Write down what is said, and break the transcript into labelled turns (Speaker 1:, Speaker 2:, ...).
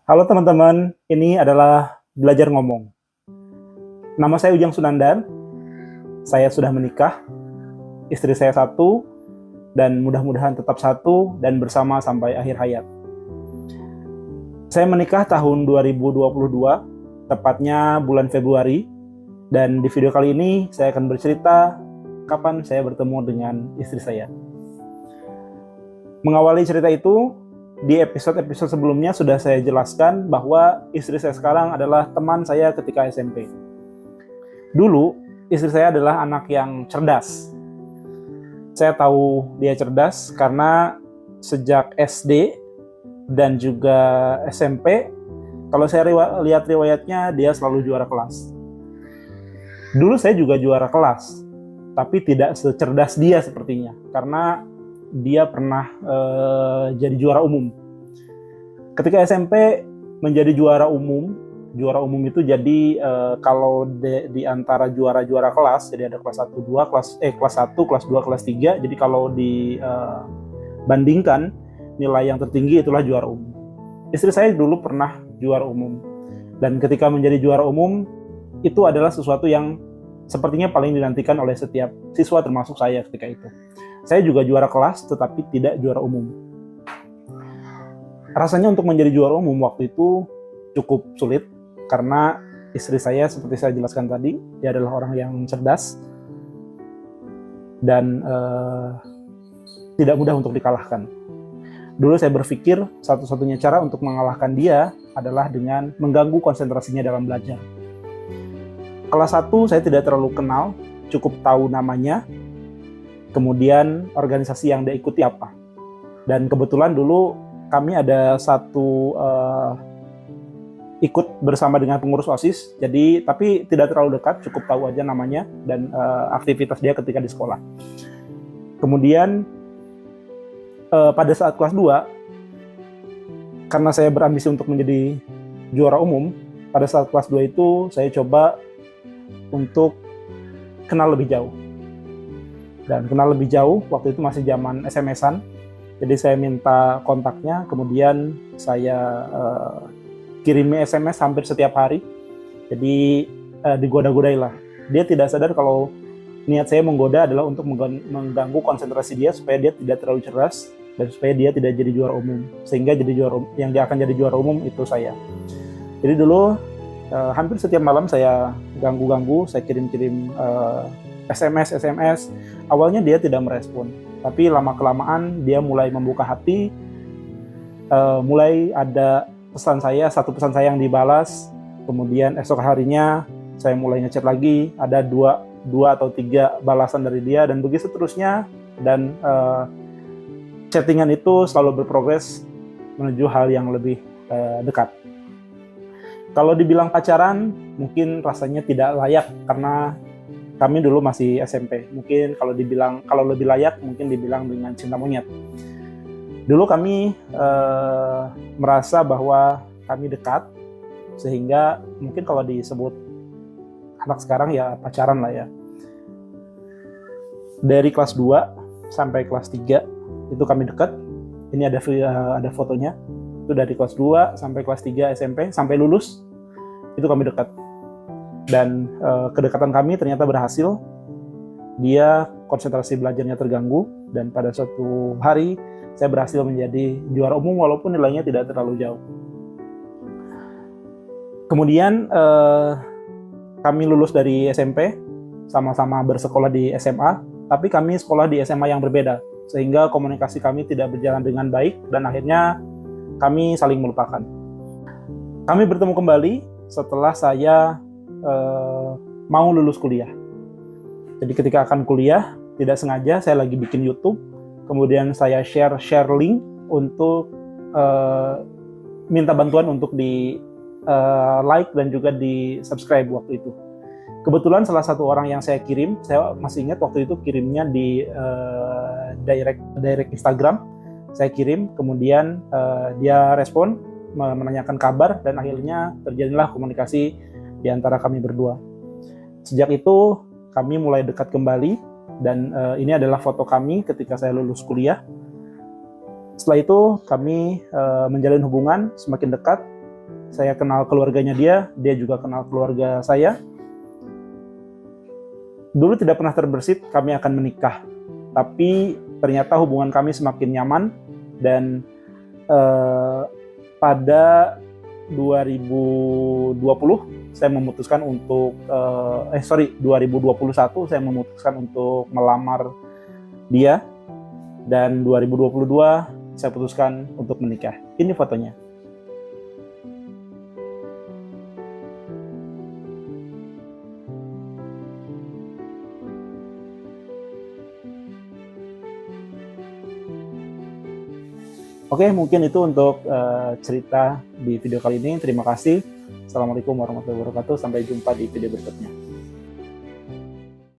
Speaker 1: Halo teman-teman, ini adalah Belajar Ngomong. Nama saya Ujang Sunandar, saya sudah menikah, istri saya satu, dan mudah-mudahan tetap satu dan bersama sampai akhir hayat. Saya menikah tahun 2022, tepatnya bulan Februari, dan di video kali ini saya akan bercerita kapan saya bertemu dengan istri saya. Mengawali cerita itu, di episode-episode sebelumnya sudah saya jelaskan bahwa istri saya sekarang adalah teman saya ketika SMP. Dulu, istri saya adalah anak yang cerdas. Saya tahu dia cerdas karena sejak SD dan juga SMP, kalau saya lihat riwayatnya, dia selalu juara kelas. Dulu saya juga juara kelas, tapi tidak secerdas dia sepertinya, karena dia pernah jadi juara umum. Ketika SMP menjadi juara umum itu jadi kalau di antara juara-juara kelas, jadi ada kelas 1, 2, kelas 1, kelas 2, kelas 3. Jadi kalau dibandingkan nilai yang tertinggi itulah juara umum. Istri saya dulu pernah juara umum. Dan ketika menjadi juara umum itu adalah sesuatu yang sepertinya paling dinantikan oleh setiap siswa termasuk saya ketika itu. Saya juga juara kelas, tetapi tidak juara umum. Rasanya untuk menjadi juara umum waktu itu cukup sulit, karena istri saya, seperti saya jelaskan tadi, dia adalah orang yang cerdas, dan tidak mudah untuk dikalahkan. Dulu saya berpikir, satu-satunya cara untuk mengalahkan dia adalah dengan mengganggu konsentrasinya dalam belajar. Kelas 1 saya tidak terlalu kenal, cukup tahu namanya, kemudian organisasi yang dia ikuti apa. Dan kebetulan dulu kami ada satu ikut bersama dengan pengurus OSIS, tapi tidak terlalu dekat, cukup tahu aja namanya dan aktivitas dia ketika di sekolah. Kemudian pada saat kelas 2, karena saya berambisi untuk menjadi juara umum, pada saat kelas 2 itu saya coba untuk kenal lebih jauh. Dan kenal lebih jauh, waktu itu masih zaman SMS-an, jadi saya minta kontaknya, kemudian saya kirimi SMS hampir setiap hari, jadi digoda-godai lah. Dia tidak sadar kalau niat saya menggoda adalah untuk mengganggu konsentrasi dia, supaya dia tidak terlalu cerdas, dan supaya dia tidak jadi juara umum, sehingga yang dia akan jadi juara umum itu saya. Jadi dulu hampir setiap malam saya ganggu-ganggu, saya kirim-kirim SMS. Awalnya dia tidak merespon, tapi lama-kelamaan dia mulai membuka hati, mulai ada satu pesan saya yang dibalas, kemudian esok harinya saya mulai ngechat lagi, ada dua atau 3 balasan dari dia, dan begitu seterusnya, dan chattingan itu selalu berprogres menuju hal yang lebih dekat. Kalau dibilang pacaran, mungkin rasanya tidak layak, karena kami dulu masih SMP. Mungkin kalau lebih layak, mungkin dibilang dengan cinta monyet. Dulu kami merasa bahwa kami dekat, sehingga mungkin kalau disebut anak sekarang ya pacaran lah ya. Dari kelas 2 sampai kelas 3 itu kami dekat. Ini ada fotonya. Itu dari kelas 2 sampai kelas 3 SMP, sampai lulus itu kami dekat. Dan kedekatan kami ternyata berhasil. Dia konsentrasi belajarnya terganggu, dan pada suatu hari saya berhasil menjadi juara umum walaupun nilainya tidak terlalu jauh. Kemudian kami lulus dari SMP, sama-sama bersekolah di SMA, tapi kami sekolah di SMA yang berbeda, sehingga komunikasi kami tidak berjalan dengan baik, dan akhirnya kami saling melupakan. Kami bertemu kembali setelah saya mau lulus kuliah. Jadi ketika akan kuliah, tidak sengaja saya lagi bikin YouTube, kemudian saya share link untuk minta bantuan untuk di like dan juga di subscribe waktu itu. Kebetulan salah satu orang yang saya kirim, saya masih ingat waktu itu kirimnya di direct Instagram, saya kirim, kemudian dia respon menanyakan kabar, dan akhirnya terjadilah komunikasi di antara kami berdua. Sejak itu kami mulai dekat kembali, dan ini adalah foto kami ketika saya lulus kuliah. Setelah itu kami menjalin hubungan semakin dekat, Saya kenal keluarganya dia juga kenal keluarga saya. Dulu tidak pernah terbersit kami akan menikah, tapi ternyata hubungan kami semakin nyaman, dan pada 2020 saya memutuskan untuk 2021 saya memutuskan untuk melamar dia, dan 2022 saya putuskan untuk menikah. Ini fotonya. Oke, mungkin itu untuk cerita di video kali ini. Terima kasih. Assalamualaikum warahmatullahi wabarakatuh. Sampai jumpa di video berikutnya.